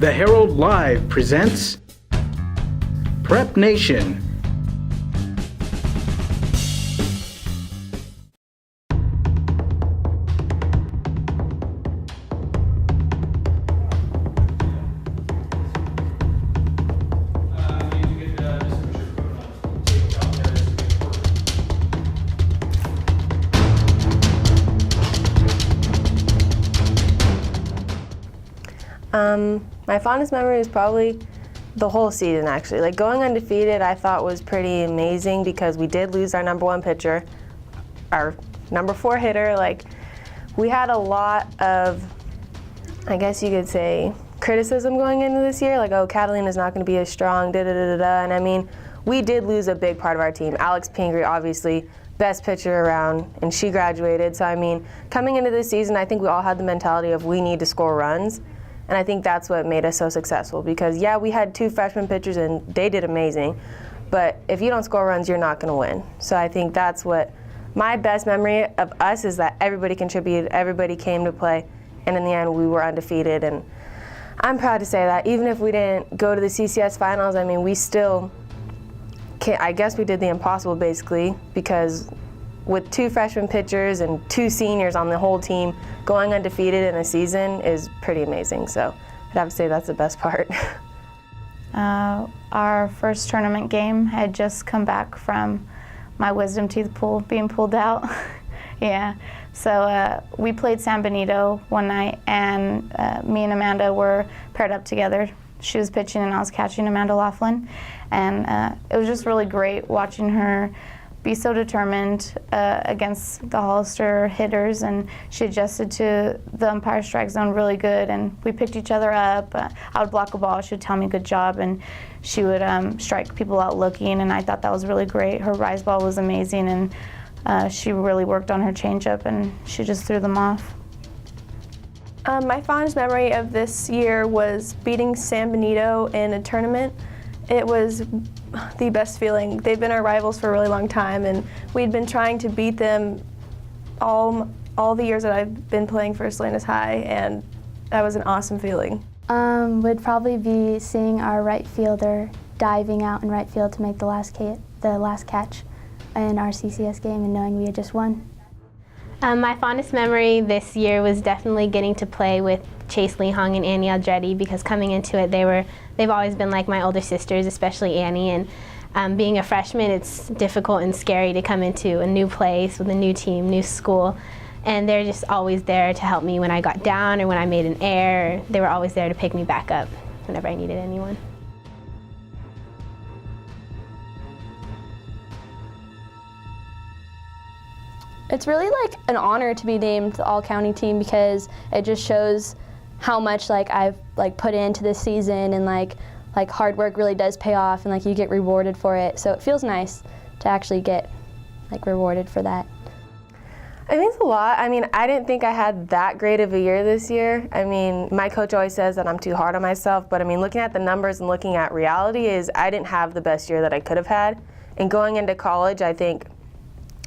The Herald Live presents PrepNation. My fondest memory is probably the whole season, actually. Like, going undefeated I thought was pretty amazing because we did lose our number 1 pitcher, our number 4 hitter. Like, we had a lot of, I guess you could say, criticism going into this year. Like, oh, Catalina's not going to be as strong, da-da-da-da-da. And I mean, we did lose a big part of our team. Alex Pingree, obviously, best pitcher around, and she graduated. So, I mean, coming into this season, I think we all had the mentality of we need to score runs. And I think that's what made us so successful because, yeah, we had 2 freshman pitchers and they did amazing, but if you don't score runs, you're not going to win. So I think that's what my best memory of us is, that everybody contributed, everybody came to play, and in the end we were undefeated. And I'm proud to say that even if we didn't go to the CCS finals, I mean, we still, I guess we did the impossible basically, because with 2 freshman pitchers and 2 seniors on the whole team, going undefeated in a season is pretty amazing. So I'd have to say that's the best part. Our first tournament game had just come back from my wisdom teeth being pulled out. Yeah, so we played San Benito one night, and me and Amanda were paired up together. She was pitching and I was catching, Amanda Laughlin, and it was just really great watching her be so determined against the Hollister hitters, and she adjusted to the umpire strike zone really good, and we picked each other up. I would block a ball, she would tell me good job, and she would strike people out looking, and I thought that was really great. Her rise ball was amazing, and she really worked on her changeup, and she just threw them off. My fondest memory of this year was beating San Benito in a tournament. It was the best feeling. They've been our rivals for a really long time, and we'd been trying to beat them all the years that I've been playing for Salinas High, and that was an awesome feeling. Would probably be seeing our right fielder diving out in right field to make the last catch in our CCS game, and knowing we had just won. My fondest memory this year was definitely getting to play with Chase Lee Hung and Annie Aldretti, because coming into it, they've always been like my older sisters, especially Annie, and being a freshman, it's difficult and scary to come into a new place with a new team, new school, and they're just always there to help me when I got down or when I made an error. They were always there to pick me back up whenever I needed anyone. It's really like an honor to be named the all-county team, because it just shows how much I've put into this season, and like hard work really does pay off, and you get rewarded for it. So it feels nice to actually get rewarded for that. It means a lot. I mean, I didn't think I had that great of a year this year. I mean, my coach always says that I'm too hard on myself, but I mean, looking at the numbers and looking at reality, is I didn't have the best year that I could have had. And going into college, I think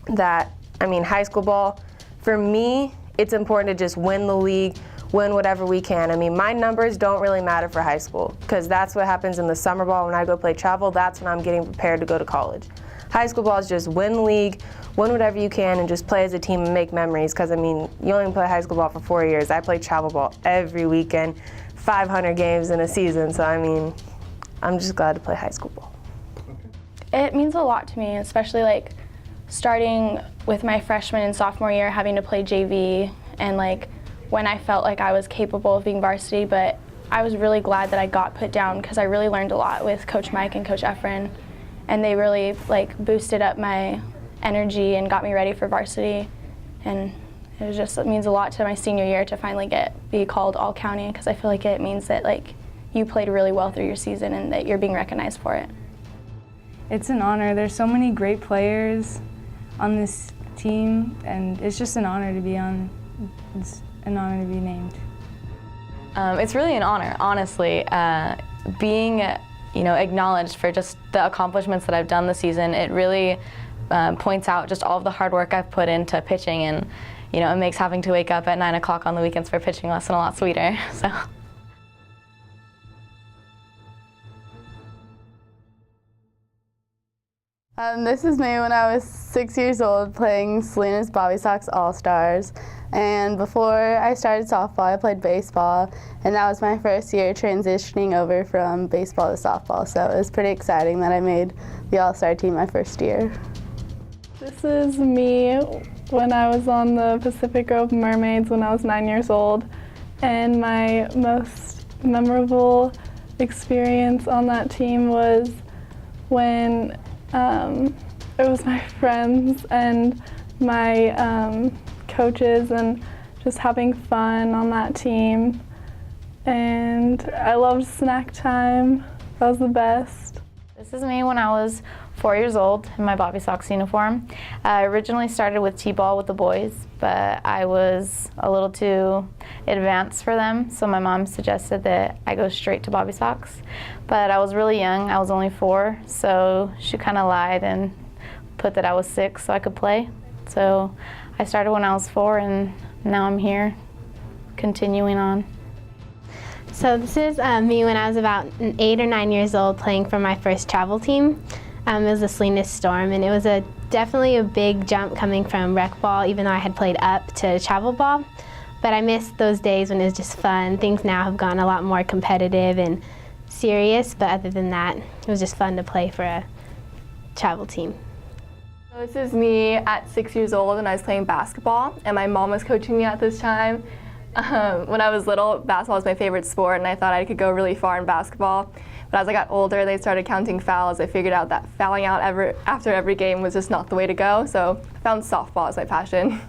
that, I mean, high school ball, for me, it's important to just win the league, win whatever we can. I mean, my numbers don't really matter for high school, because that's what happens in the summer ball when I go play travel. That's when I'm getting prepared to go to college. High school ball is just win the league, win whatever you can, and just play as a team and make memories, because I mean, you only play high school ball for 4 years. I play travel ball every weekend, 500 games in a season, so I mean, I'm just glad to play high school ball. It means a lot to me, especially starting with my freshman and sophomore year, having to play JV, and when I felt like I was capable of being varsity, but I was really glad that I got put down, because I really learned a lot with Coach Mike and Coach Efren, and they really boosted up my energy and got me ready for varsity, and it means a lot to my senior year to finally be called all county, because I feel like it means that you played really well through your season and that you're being recognized for it. It's an honor. There's so many great players on this team, and it's just an honor to be on. It's an honor to be named. It's really an honor, honestly. Being, acknowledged for just the accomplishments that I've done this season, it really points out just all of the hard work I've put into pitching, and it makes having to wake up at 9 o'clock on the weekends for pitching lesson a lot sweeter. So. This is me when I was 6 years old playing Selena's Bobby Sox All-Stars. And before I started softball, I played baseball, and that was my first year transitioning over from baseball to softball. So it was pretty exciting that I made the All-Star team my first year. This is me when I was on the Pacific Grove Mermaids when I was 9 years old. And my most memorable experience on that team was when it was my friends and my coaches and just having fun on that team. And I loved snack time. That was the best. This is me when I was 4 years old in my Bobby Sox uniform. I originally started with T-ball with the boys, but I was a little too advanced for them, so my mom suggested that I go straight to Bobby Sox. But I was really young, I was only 4, so she kind of lied and put that I was 6 so I could play. So I started when I was 4, and now I'm here, continuing on. So this is me when I was about 8 or 9 years old playing for my first travel team. It was the Salinas Storm, and it was definitely a big jump coming from rec ball, even though I had played up to travel ball. But I missed those days when it was just fun. Things now have gone a lot more competitive and serious, but other than that, it was just fun to play for a travel team. So this is me at 6 years old, and I was playing basketball, and my mom was coaching me at this time. When I was little, basketball was my favorite sport, and I thought I could go really far in basketball. But as I got older, they started counting fouls. I figured out that fouling out after every game was just not the way to go, so I found softball as my passion.